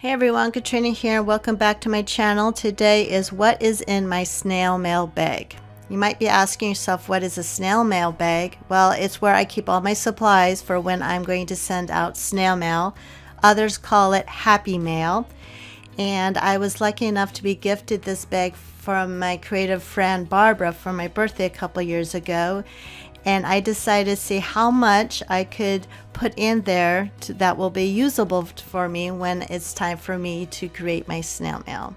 Hey everyone, Katrina here. Welcome back to my channel. Today is what is in my snail mail bag. You might be asking yourself, what is a snail mail bag? Well, it's where I keep all my supplies for when I'm going to send out snail mail. Others call it happy mail. And I was lucky enough to be gifted this bag from my creative friend Barbara for my birthday a couple years ago. And I decided to see how much I could put in there that will be usable for me when it's time for me to create my snail mail.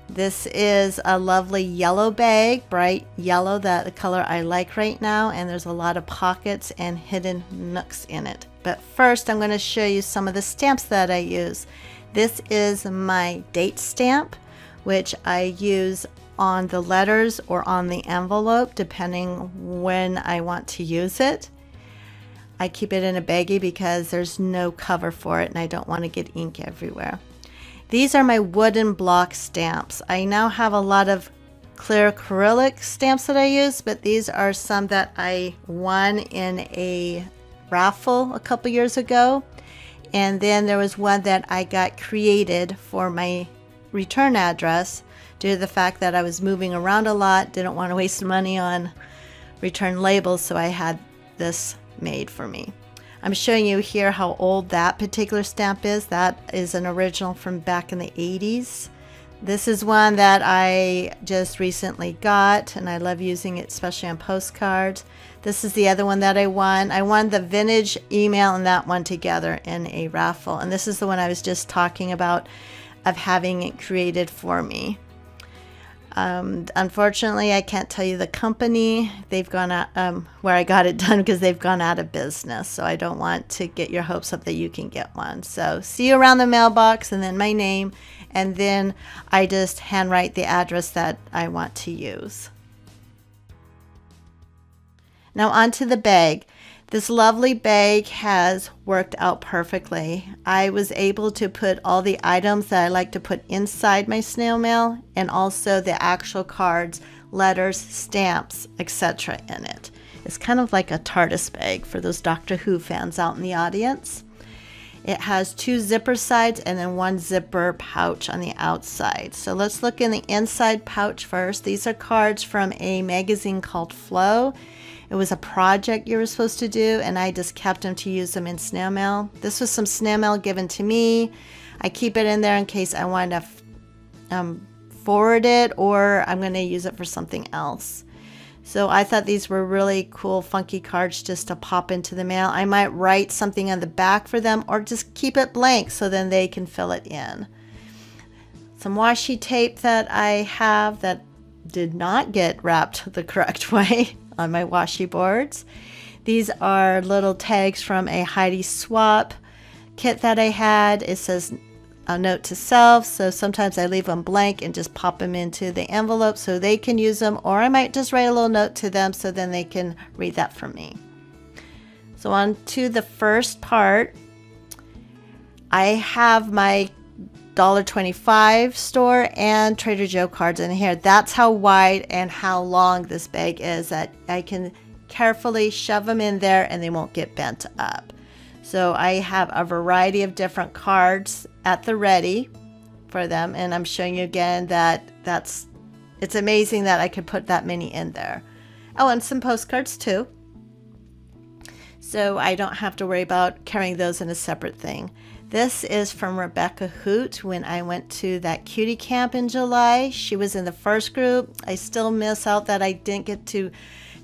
This is a lovely yellow bag, bright yellow, the color I like right now, and there's a lot of pockets and hidden nooks in it. But first I'm going to show you some of the stamps that I use. This is my date stamp, which I use on the letters or on the envelope depending when I want to use it. I keep it in a baggie because there's no cover for it and I don't want to get ink everywhere. These are my wooden block stamps. I now have a lot of clear acrylic stamps that I use, but these are some that I won in a raffle a couple years ago. And then there was one that I got created for my return address due to the fact that I was moving around a lot, didn't want to waste money on return labels, so I had this made for me. I'm showing you here how old that particular stamp is. That is an original from back in the 80s. This is one that I just recently got and I love using it, especially on postcards. This is the other one that I won. I won the vintage email and that one together in a raffle, and this is the one I was just talking about of having it created for me. Unfortunately, I can't tell you the company. They've gone out where I got it done because they've gone out of business. So I don't want to get your hopes up that you can get one. So see you around the mailbox, and then my name, and then I just handwrite the address that I want to use. Now onto the bag. This lovely bag has worked out perfectly. I was able to put all the items that I like to put inside my snail mail and also the actual cards, letters, stamps, etc. in it. It's kind of like a TARDIS bag for those Doctor Who fans out in the audience. It has two zipper sides and then one zipper pouch on the outside. So let's look in the inside pouch first. These are cards from a magazine called Flow. It was a project you were supposed to do, and I just kept them to use them in snail mail. This was some snail mail given to me. I keep it in there in case I want to forward it or I'm going to use it for something else. So I thought these were really cool, funky cards just to pop into the mail. I might write something on the back for them or just keep it blank so then they can fill it in. Some washi tape that I have that did not get wrapped the correct way on my washi boards. These are little tags from a Heidi Swap kit that I had. It says a note to self, so sometimes I leave them blank and just pop them into the envelope so they can use them, or I might just write a little note to them so then they can read that from me. So on to the first part. I have my $1.25 store and Trader Joe cards in here. That's how wide and how long this bag is, that I can carefully shove them in there and they won't get bent up. So I have a variety of different cards at the ready for them, and I'm showing you again that it's amazing that I could put that many in there. Oh, and some postcards too, so I don't have to worry about carrying those in a separate thing. This is from Rebecca Hoot when I went to that cutie camp in July. She was in the first group. I still miss out that I didn't get to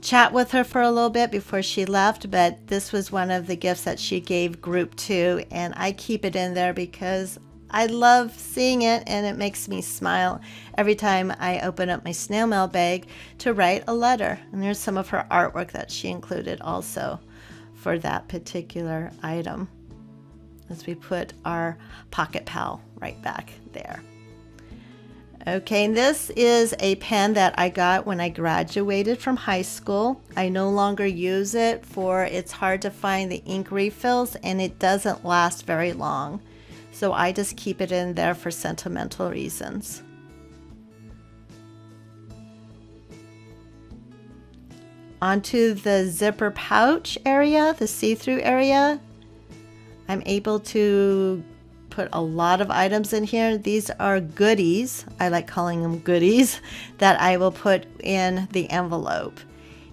chat with her for a little bit before she left, but this was one of the gifts that she gave group 2, and I keep it in there because I love seeing it and it makes me smile every time I open up my snail mail bag to write a letter. And there's some of her artwork that she included also for that particular item, as we put our pocket pal right back there. Okay, and this is a pen that I got when I graduated from high school. I no longer use it for it's hard to find the ink refills and it doesn't last very long. So I just keep it in there for sentimental reasons. Onto the zipper pouch area, the see-through area. I'm able to put a lot of items in here. These are goodies, I like calling them goodies, that I will put in the envelope.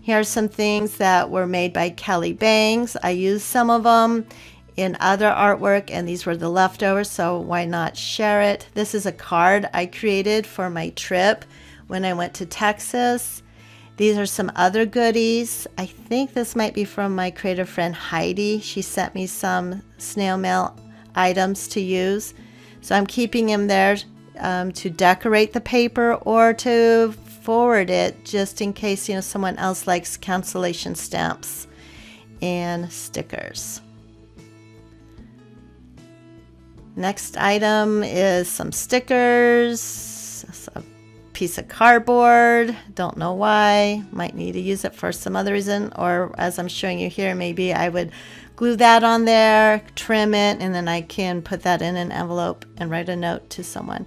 Here are some things that were made by Kelly Bangs. I used some of them in other artwork, and these were the leftovers, so why not share it? This is a card I created for my trip when I went to Texas. These are some other goodies. I think this might be from my creative friend Heidi. She sent me some snail mail items to use. So I'm keeping them there to decorate the paper or to forward it just in case, someone else likes cancellation stamps and stickers. Next item is some stickers, a piece of cardboard. Don't know why. Might need to use it for some other reason, or as I'm showing you here, maybe I would glue that on there, trim it, and then I can put that in an envelope and write a note to someone.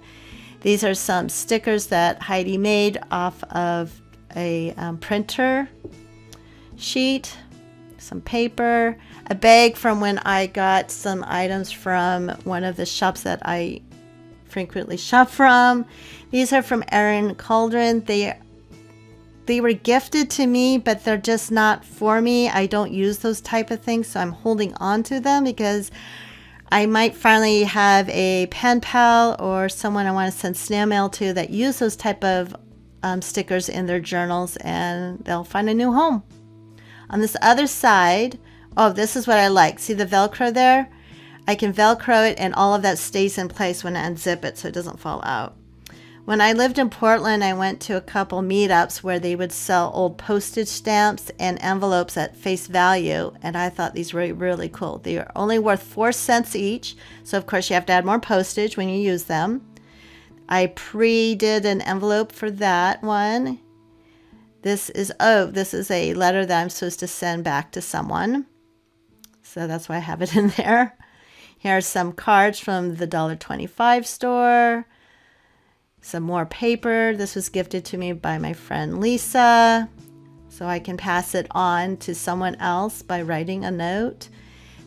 These are some stickers that Heidi made off of a printer sheet, some paper, a bag from when I got some items from one of the shops that I frequently shop from. These are from Erin Cauldron. They were gifted to me, but they're just not for me. I don't use those type of things, so I'm holding on to them because I might finally have a pen pal or someone I want to send snail mail to that use those type of stickers in their journals, and they'll find a new home. On this other side, oh, this is what I like. See the Velcro there? I can Velcro it and all of that stays in place when I unzip it so it doesn't fall out. When I lived in Portland, I went to a couple meetups where they would sell old postage stamps and envelopes at face value, and I thought these were really cool. They are only worth 4 cents each, so of course you have to add more postage when you use them. I pre-did an envelope for that one. This is a letter that I'm supposed to send back to someone. So that's why I have it in there. Here are some cards from the $1.25 store. Some more paper. This was gifted to me by my friend Lisa. So I can pass it on to someone else by writing a note.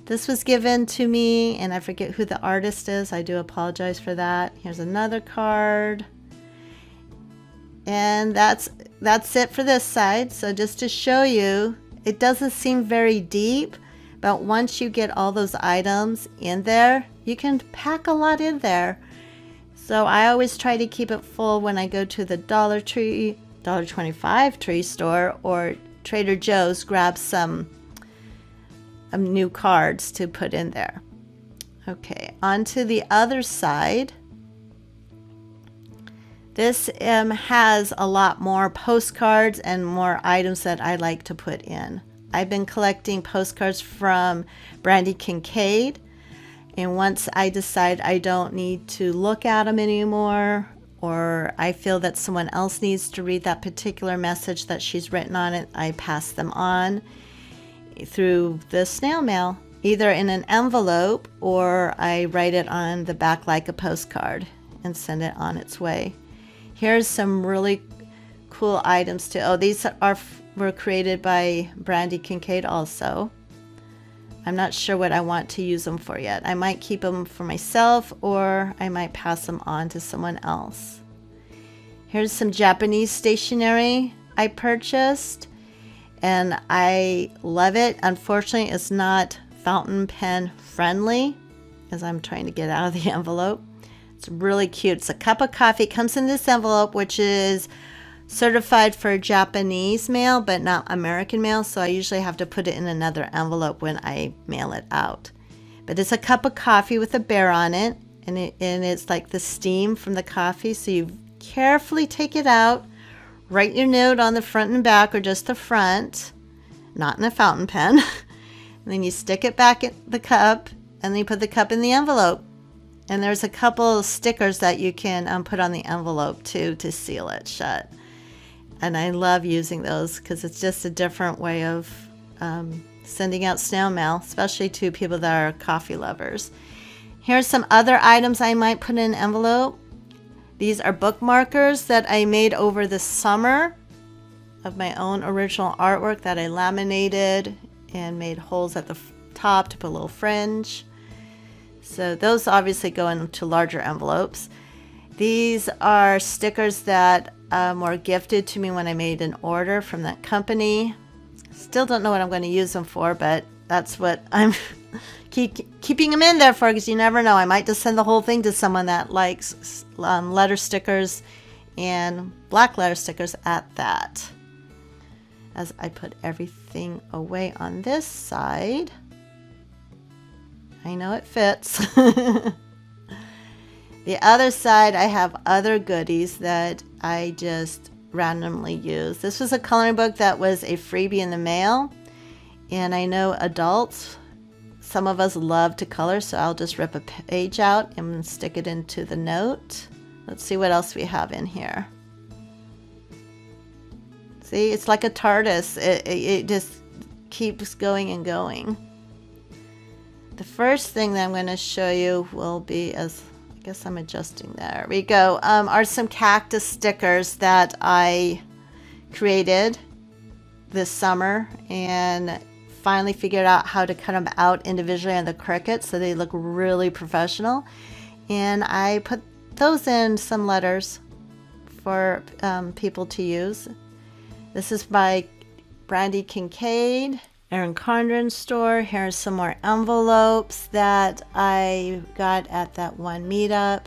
This was given to me, and I forget who the artist is. I do apologize for that. Here's another card. And that's it for this side. So just to show you, it doesn't seem very deep, but once you get all those items in there, you can pack a lot in there. So I always try to keep it full when I go to the Dollar Tree, $1.25 tree store, or Trader Joe's, grab some new cards to put in there. Okay, on to the other side. This has a lot more postcards and more items that I like to put in. I've been collecting postcards from Brandy Kincaid, and once I decide I don't need to look at them anymore, or I feel that someone else needs to read that particular message that she's written on it, I pass them on through the snail mail, either in an envelope or I write it on the back like a postcard and send it on its way. Here's some really cool items too. Oh, these were created by Brandy Kincaid also. I'm not sure what I want to use them for yet. I might keep them for myself, or I might pass them on to someone else. Here's some Japanese stationery I purchased, and I love it. Unfortunately, it's not fountain pen friendly, as I'm trying to get out of the envelope. It's really cute. It's a cup of coffee. It comes in this envelope, which is certified for Japanese mail, but not American mail. So I usually have to put it in another envelope when I mail it out. But it's a cup of coffee with a bear on it, and it's like the steam from the coffee. So you carefully take it out, write your note on the front and back, or just the front, not in a fountain pen. And then you stick it back in the cup, and then you put the cup in the envelope. And there's a couple of stickers that you can put on the envelope too to seal it shut. And I love using those because it's just a different way of sending out snail mail, especially to people that are coffee lovers. Here's some other items I might put in an envelope. These are bookmarkers that I made over the summer of my own original artwork that I laminated and made holes at the top to put a little fringe. So those obviously go into larger envelopes. These are stickers that were gifted to me when I made an order from that company. Still don't know what I'm going to use them for, but that's what I'm keeping them in there for, because you never know. I might just send the whole thing to someone that likes letter stickers and black letter stickers at that. As I put everything away on this side, I know it fits. The other side, I have other goodies that I just randomly use. This was a coloring book that was a freebie in the mail, and I know adults, some of us love to color, so I'll just rip a page out and stick it into the note. Let's see what else we have in here. See, it's like a TARDIS. It just keeps going and going. The first thing that I'm going to show you will be, as I guess I'm adjusting, there we go, are some cactus stickers that I created this summer and finally figured out how to cut them out individually on the Cricut so they look really professional. And I put those in some letters for people to use. This is by Brandy Kincaid, Erin Condren's store. Here's some more envelopes that I got at that one meetup.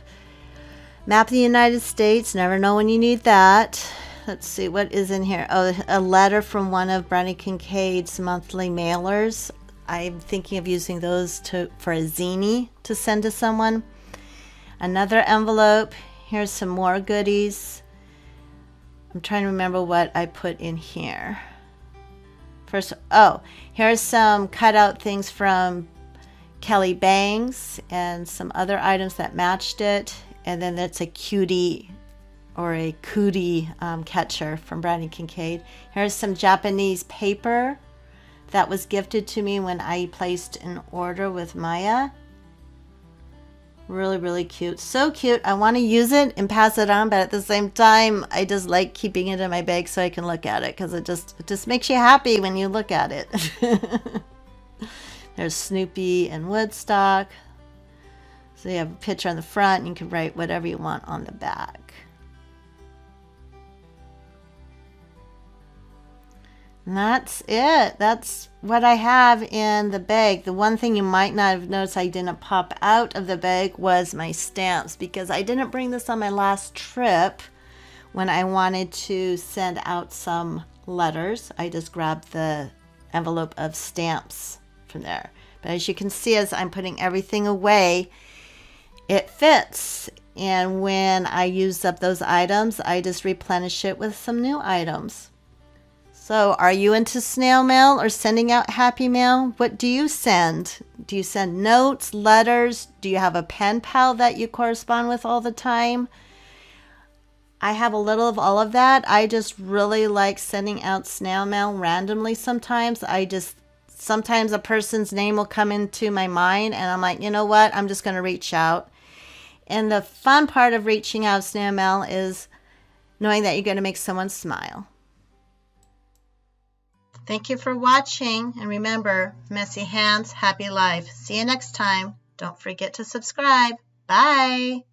Map of the United States, never know when you need that. Let's see, what is in here? Oh, a letter from one of Brandy Kincaid's monthly mailers. I'm thinking of using those for a zine to send to someone. Another envelope. Here's some more goodies. I'm trying to remember what I put in here. First, oh, here's some cutout things from Kelly Bangs and some other items that matched it. And then that's a cutie or a cootie catcher from Brandy Kincaid. Here's some Japanese paper that was gifted to me when I placed an order with Maya. Really, really cute. So cute. I want to use it and pass it on, but at the same time, I just like keeping it in my bag so I can look at it, because it just makes you happy when you look at it. There's Snoopy and Woodstock. So you have a picture on the front, and you can write whatever you want on the back. And that's it. That's what I have in the bag. The one thing you might not have noticed I didn't pop out of the bag was my stamps, because I didn't bring this on my last trip when I wanted to send out some letters. I just grabbed the envelope of stamps from there. But as you can see, as I'm putting everything away, it fits. And when I use up those items, I just replenish it with some new items. So are you into snail mail or sending out happy mail? What do you send? Do you send notes, letters? Do you have a pen pal that you correspond with all the time? I have a little of all of that. I just really like sending out snail mail randomly sometimes. Sometimes a person's name will come into my mind and I'm like, you know what? I'm just going to reach out. And the fun part of reaching out snail mail is knowing that you're going to make someone smile. Thank you for watching, and remember, messy hands, happy life. See you next time. Don't forget to subscribe. Bye.